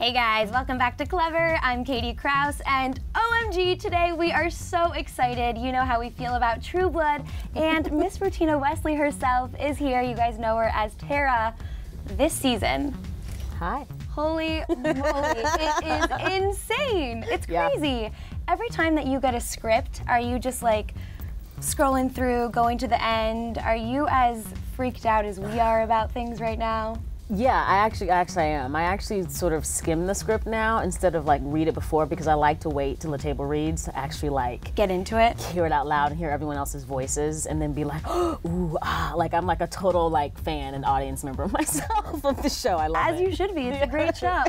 Hey guys, welcome back to Clever. I'm Katie Krause, and OMG, today we are so excited. You know how we feel about True Blood, and Miss Rutina Wesley herself is here. You guys know her as Tara this season. Hi. Holy moly, it is insane. It's crazy. Yeah. Every time that you get a script, are you just like scrolling through, going to the end? Are you as freaked out as we are about things right now? Yeah, I actually am. I actually sort of skim the script now instead of like read it before, because I like to wait till the table reads to actually like get into it, hear it out loud and hear everyone else's voices, and then be like, oh, ooh, ah, like I'm like a total like fan and audience member myself of the show. I love it. As you should be. It's a great show.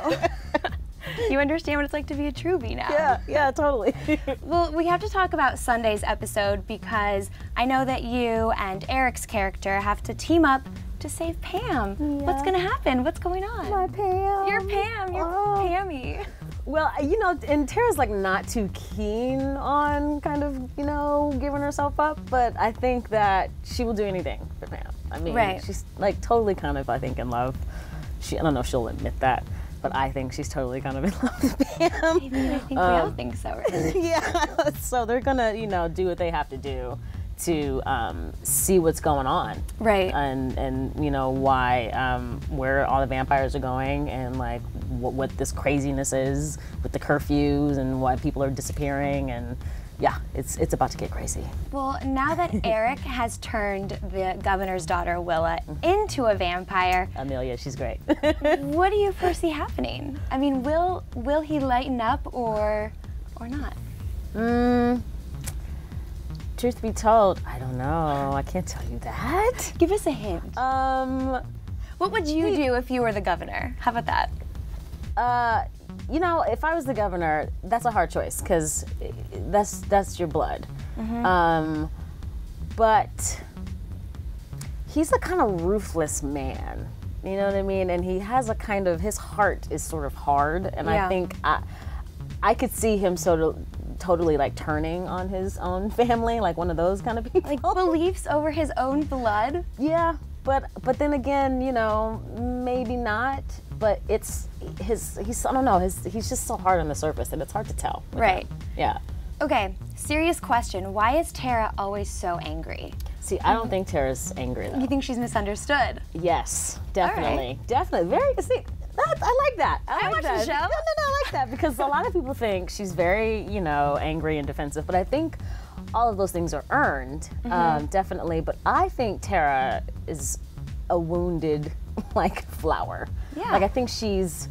You understand what it's like to be a Truebie now. Yeah, totally. Well, we have to talk about Sunday's episode because I know that you and Eric's character have to team up to save Pam. Yeah. What's gonna happen? What's going on? My Pam. You're Pam. You're Pammy. Well, you know, and Tara's like not too keen on kind of, you know, giving herself up, but I think that she will do anything for Pam. I mean, she's like totally kind of, I think, in love. I don't know if she'll admit that, but I think she's totally kind of in love with Pam. I mean, I think we all think so, right? Yeah, so they're gonna, you know, do what they have to do to see what's going on, right? And you know why, where all the vampires are going, and like what this craziness is with the curfews and why people are disappearing, and yeah, it's about to get crazy. Well, now that Eric has turned the governor's daughter Willa into a vampire, Amelia, she's great. What do you foresee happening? I mean, will he lighten up or not? Truth be told, I don't know. I can't tell you that. Give us a hint. What would you do if you were the governor? How about that? You know, if I was the governor, that's a hard choice because that's your blood. But he's a kind of ruthless man. You know what I mean? And he has a kind of, his heart is sort of hard, and I think I could see him sort of totally like turning on his own family, like one of those kind of people. Like beliefs over his own blood? Yeah, but then again, you know, maybe not. But he's I don't know, he's just so hard on the surface that it's hard to tell. Right. Yeah. Okay, serious question. Why is Tara always so angry? See, I don't think Tara's angry though. You think she's misunderstood? Yes, definitely. Right. Definitely. See, I like that. I like watch that. The show. No, I like that because a lot of people think she's very, you know, angry and defensive, but I think all of those things are earned, definitely. But I think Tara is a wounded, like, flower. Yeah. Like, I think she's,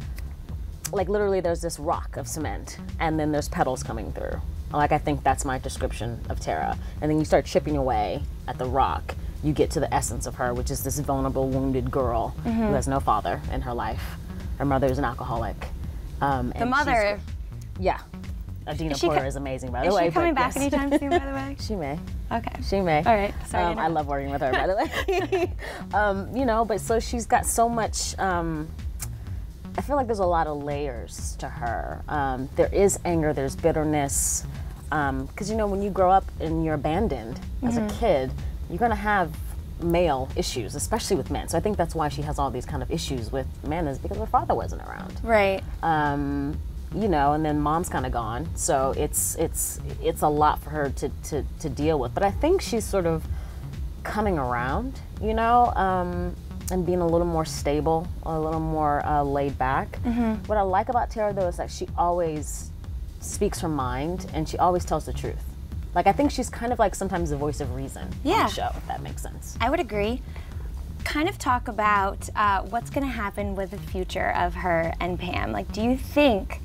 like, literally there's this rock of cement, and then there's petals coming through. Like, I think that's my description of Tara. And then you start chipping away at the rock, you get to the essence of her, which is this vulnerable, wounded girl who has no father in her life. Her mother is an alcoholic. The mother? Yeah. Adina Porter is amazing, by the way. Is she coming back anytime soon, by the way? She may. Okay. She may. All right. Sorry. I love working with her, by the way. You know, but so she's got so much, I feel like there's a lot of layers to her. There is anger, there's bitterness. Because, you know, when you grow up and you're abandoned as a kid, you're going to have male issues, especially with men. So I think that's why she has all these kind of issues with men, is because her father wasn't around. Right. You know, and then mom's kind of gone. So it's a lot for her to deal with. But I think she's sort of coming around, you know, and being a little more stable, a little more laid back. What I like about Tara, though, is that she always speaks her mind and she always tells the truth. Like, I think she's kind of like sometimes the voice of reason on the show, if that makes sense. I would agree. Kind of talk about what's going to happen with the future of her and Pam. Like, do you think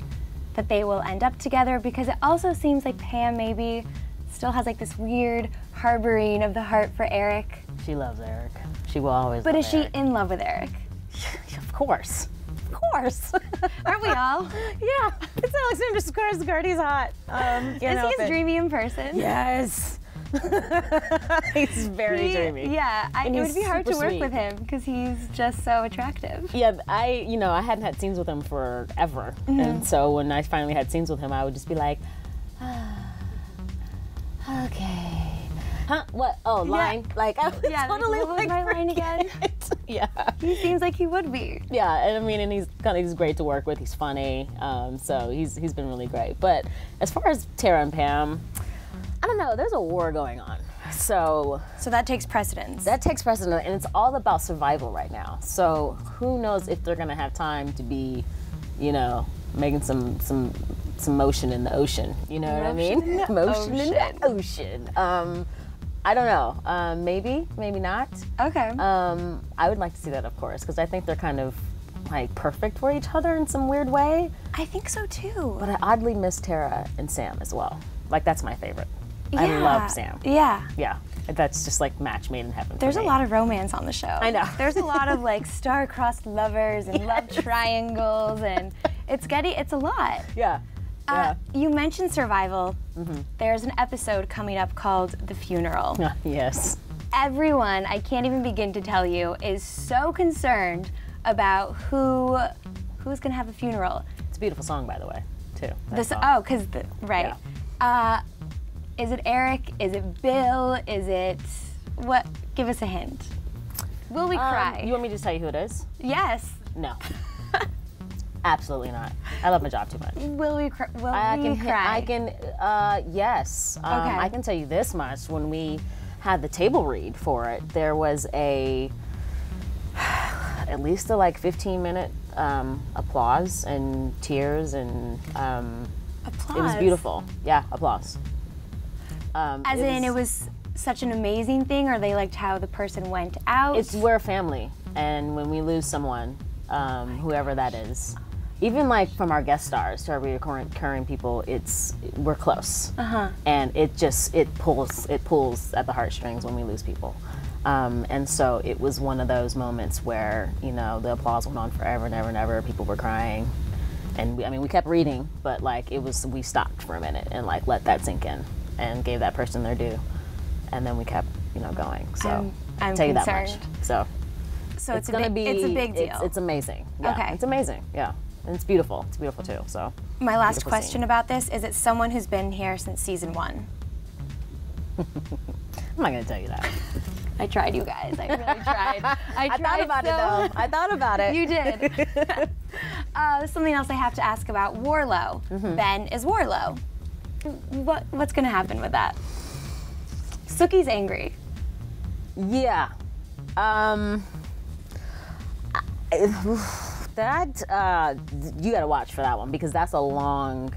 that they will end up together? Because it also seems like Pam maybe still has like this weird harboring of the heart for Eric. She loves Eric. She will always But love is she Eric. in love with Eric? Of course. Of course. Aren't we all? Yeah. It's Alexander Skarsgård's hot. Is he as dreamy in person? Yes. He's very dreamy. Yeah, it would be hard to work with him because he's just so attractive. Yeah, I hadn't had scenes with him forever. And so when I finally had scenes with him, I would just be like, okay. Huh? What? Oh, line? Like, I would totally what was like my line again? Yeah. He seems like he would be. Yeah, and I mean, and he's great to work with. He's funny, so he's been really great. But as far as Tara and Pam, I don't know. There's a war going on, so that takes precedence. That takes precedence, and it's all about survival right now. So who knows if they're gonna have time to be, making some motion in the ocean. You know what I mean? Motion in the ocean. I don't know. Maybe not. Okay. I would like to see that, of course, because I think they're kind of like perfect for each other in some weird way. I think so too. But I oddly miss Tara and Sam as well. Like, that's my favorite. Yeah. I love Sam. Yeah. Yeah. That's just like match made in heaven. There's a lot of romance on the show. I know. There's a lot of like star-crossed lovers and love triangles, and it's a lot. Yeah. Yeah. You mentioned survival. Mm-hmm. There's an episode coming up called The Funeral. Yes. Everyone, I can't even begin to tell you, is so concerned about who's gonna have a funeral. It's a beautiful song, by the way, too. Right. Yeah. Is it Eric? Is it Bill? Is it what? Give us a hint. Will we cry? You want me to just tell you who it is? Yes. No. Absolutely not. I love my job too much. Will we cry? Yes. Okay. I can tell you this much. When we had the table read for it, there was at least a 15-minute applause and tears and applause. It was beautiful. Yeah, applause. It was such an amazing thing, or they liked how the person went out? We're a family, and when we lose someone, whoever that is, even like from our guest stars to our recurring people, we're close. And it pulls at the heartstrings when we lose people. And so it was one of those moments where, the applause went on forever and ever and ever. People were crying. And we kept reading, but we stopped for a minute and let that sink in and gave that person their due. And then we kept, going. So I'm tell you concerned. that much. So it's a big deal. It's amazing. Yeah, okay. It's amazing. Yeah. And it's beautiful. It's beautiful too. So my last question about this is: it someone who's been here since season 1? I'm not gonna tell you that. I tried, you guys. I really tried. I thought about it though. I thought about it. You did. Something else I have to ask about: Warlow. Mm-hmm. Ben is Warlow. What's gonna happen with that? Sookie's angry. Yeah. That you gotta watch for that one, because that's a long,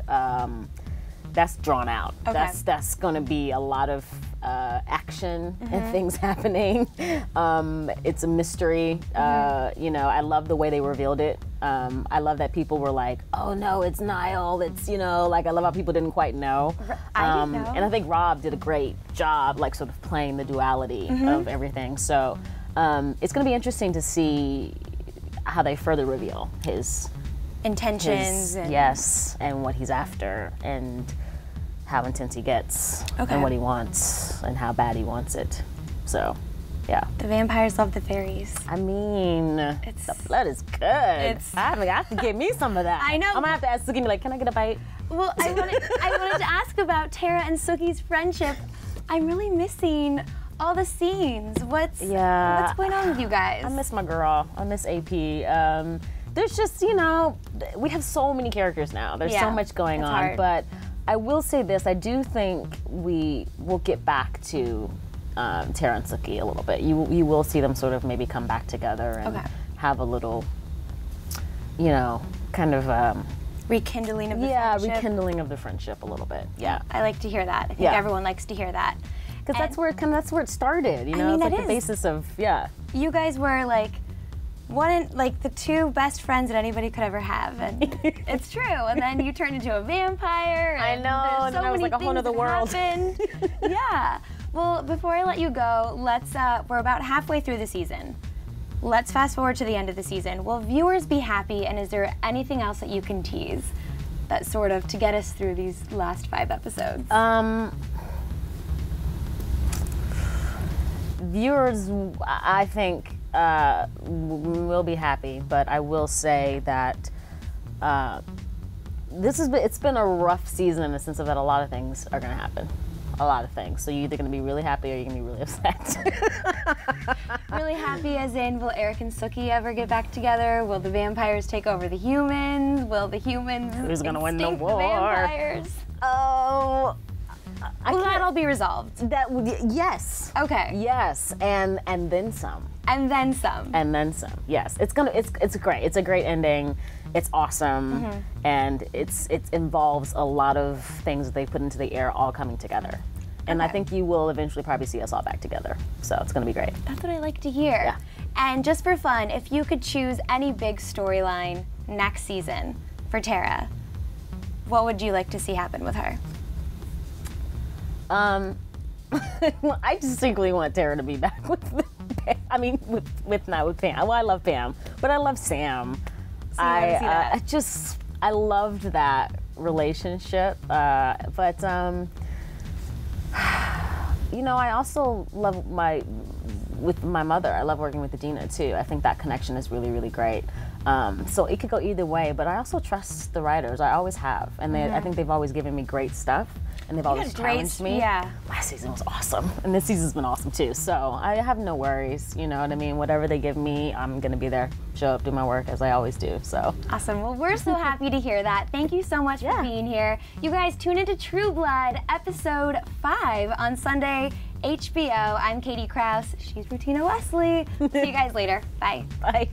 that's drawn out. Okay. That's gonna be a lot of action and things happening. It's a mystery. I love the way they revealed it. I love that people were like, "Oh no, it's Niall." It's I love how people didn't quite know. I didn't know. And I think Rob did a great job, sort of playing the duality of everything. So it's gonna be interesting to see how they further reveal his intentions. And what he's after, and how intense he gets, and what he wants, and how bad he wants it. So, yeah. The vampires love the fairies. I mean, the blood is good. I could get me some of that. I know. I'm gonna have to ask Sookie, be like, can I get a bite? Well, I wanted to ask about Tara and Sookie's friendship. I'm really missing all the scenes. What's going on with you guys? I miss my girl. I miss AP. There's just, we have so many characters now. There's so much going on. Hard. But I will say this, I do think we will get back to Tara and Sookie a little bit. You will see them sort of maybe come back together and have a little, kind of... rekindling of the friendship. Yeah, rekindling of the friendship a little bit. Yeah. I like to hear that. I think everyone likes to hear that. Because that's where it started, it's like the basis of, You guys were the two best friends that anybody could ever have, and it's true. And then you turned into a vampire. I know, and then I was like a whole other world. Yeah. Well, before I let you go, we're about halfway through the season. Let's fast forward to the end of the season. Will viewers be happy, and is there anything else that you can tease that sort of to get us through these last 5 episodes? Viewers, I think, will be happy, but I will say that it's been a rough season in the sense of that a lot of things are going to happen. a lot of things. So you're either going to be really happy or you're going to be really upset. Really happy as in, will Eric and Sookie ever get back together? Will the vampires take over the humans? Will the humans Who's going to win the war? The vampires? Oh, Will that all be resolved? that would yes. Okay. Yes, and then some. And then some. And then some. Yes, it's great. It's a great ending. It's awesome, and it involves a lot of things that they put into the air all coming together. And I think you will eventually probably see us all back together. So it's going to be great. That's what I like to hear. Yeah. And just for fun, if you could choose any big storyline next season for Tara, what would you like to see happen with her? I distinctly want Tara to be back with Pam. I mean, not with Pam. Well, I love Pam, but I love Sam. I loved that relationship, but you know, I also love with my mother. I love working with Adina too. I think that connection is really, really great. So it could go either way, but I also trust the writers. I always have, and I think they've always given me great stuff, and they've always challenged me. Yeah. Last season was awesome, and this season's been awesome too. So I have no worries. You know what I mean? Whatever they give me, I'm gonna be there, show up, do my work as I always do. So awesome. Well, we're so happy to hear that. Thank you so much for being here. You guys tune into True Blood, episode 5 on Sunday, HBO. I'm Katie Krause. She's Rutina Wesley. See you guys later. Bye. bye.